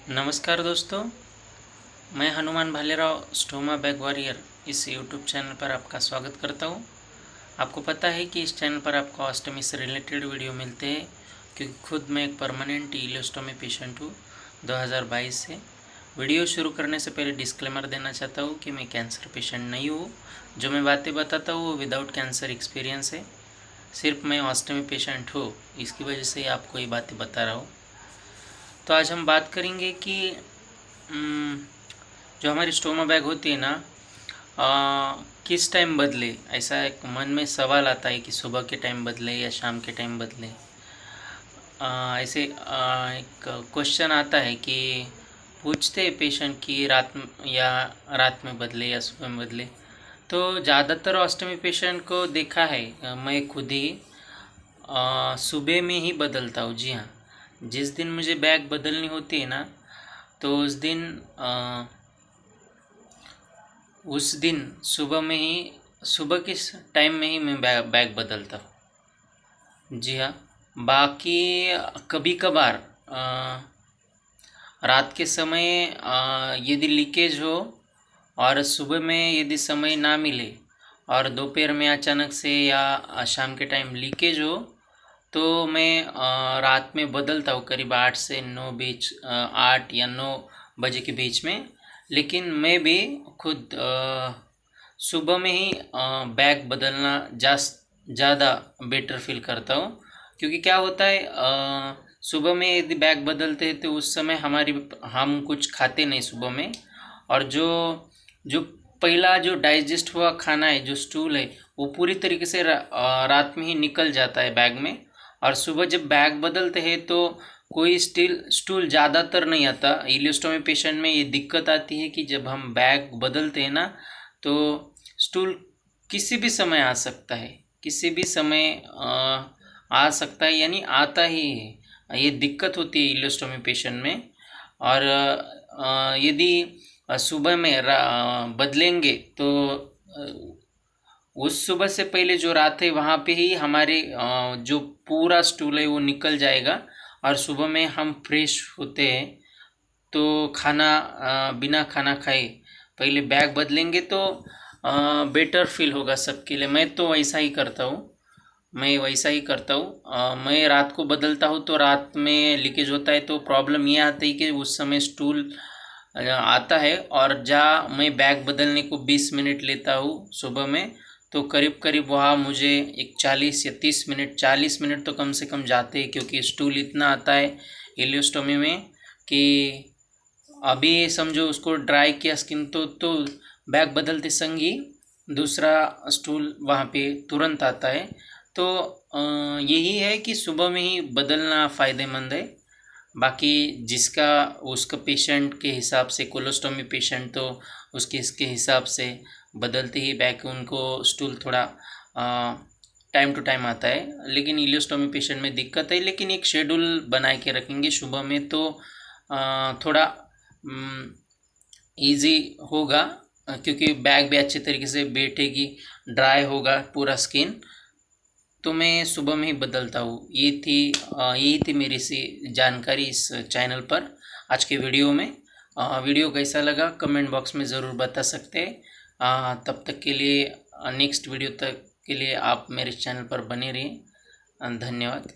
नमस्कार दोस्तों, मैं Hanuman Bhalerao stoma bag warrior इस यूट्यूब चैनल पर आपका स्वागत करता हूं। आपको पता है कि इस चैनल पर आपको ऑस्टमी से रिलेटेड वीडियो मिलते हैं, क्योंकि खुद मैं एक परमानेंट इलियोस्टोमी पेशेंट हूं 2022 से। वीडियो शुरू करने से पहले डिस्क्लेमर देना चाहता हूं कि मैं कैंसर पेशेंट नहीं हूँ। जो मैं बातें बताता हूँ वो विदाउट कैंसर एक्सपीरियंस है। सिर्फ मैं ऑस्टमी पेशेंट हूँ, इसकी वजह से आपको ये बातें बता रहा हूँ। तो आज हम बात करेंगे कि जो हमारी स्टोमा बैग होती है ना, किस टाइम बदले। ऐसा एक मन में सवाल आता है कि सुबह के टाइम बदले या शाम के टाइम बदले। ऐसे एक क्वेश्चन आता है कि पूछते हैं पेशेंट कि रात में बदले या सुबह में बदले। तो ज़्यादातर ऑस्टमी पेशेंट को देखा है, मैं खुद ही सुबह में ही बदलता हूँ। जी हाँ, जिस दिन मुझे बैग बदलनी होती है ना, तो उस दिन सुबह के टाइम में ही मैं बैग बदलता हूँ। जी हाँ, बाकी कभी कभार रात के समय यदि लीकेज हो और सुबह में यदि समय ना मिले और दोपहर में अचानक से या शाम के टाइम लीकेज हो, तो मैं रात में बदलता हूँ करीब 8 से 9 बीच 8 या 9 बजे के बीच में। लेकिन मैं भी खुद सुबह में ही बैग बदलना ज़्यादा बेटर फील करता हूँ। क्योंकि क्या होता है, सुबह में यदि बैग बदलते हैं तो उस समय हम कुछ खाते नहीं सुबह में, और जो पहला जो डाइजेस्ट हुआ खाना है, जो स्टूल है, वो पूरी तरीके से रात में ही निकल जाता है बैग में। और सुबह जब बैग बदलते हैं तो कोई स्टूल ज़्यादातर नहीं आता। इलियोस्टोमी पेशेंट में ये दिक्कत आती है कि जब हम बैग बदलते हैं ना, तो स्टूल किसी भी समय आ सकता है, किसी भी समय आ सकता है, यानी आता ही है। ये दिक्कत होती है इलियोस्टोमी पेशेंट में। और यदि सुबह में बदलेंगे तो उस सुबह से पहले जो रात है वहाँ पे ही हमारे जो पूरा स्टूल है वो निकल जाएगा, और सुबह में हम फ्रेश होते हैं। तो बिना खाना खाए पहले बैग बदलेंगे तो बेटर फील होगा सबके लिए। मैं तो वैसा ही करता हूँ। मैं रात को बदलता हूँ तो रात में लीकेज होता है, तो प्रॉब्लम ये आती है कि उस समय स्टूल आता है, और मैं बैग बदलने को 20 मिनट लेता हूँ सुबह में, तो करीब करीब वहाँ मुझे एक 40 मिनट तो कम से कम जाते हैं। क्योंकि स्टूल इतना आता है इलियोस्टोमी में कि अभी समझो उसको ड्राई किया स्किन तो बैग बदलते संग ही दूसरा स्टूल वहाँ पे तुरंत आता है। तो यही है कि सुबह में ही बदलना फ़ायदेमंद है। बाकी उसका पेशेंट के हिसाब से, कोलोस्टोमी पेशेंट तो इसके हिसाब से बदलते ही बैग उनको स्टूल थोड़ा टाइम टू टाइम आता है। लेकिन इलियोस्टोमी पेशेंट में दिक्कत है, लेकिन एक शेड्यूल बना के रखेंगे सुबह में तो थोड़ा इजी होगा। क्योंकि बैग भी अच्छे तरीके से बैठेगी, ड्राई होगा पूरा स्किन। तो मैं सुबह में ही बदलता हूँ। यही थी मेरी सी जानकारी इस चैनल पर आज के वीडियो में। वीडियो कैसा लगा कमेंट बॉक्स में ज़रूर बता सकते हैं। तब तक के लिए, नेक्स्ट वीडियो तक के लिए आप मेरे चैनल पर बने रहिए। धन्यवाद।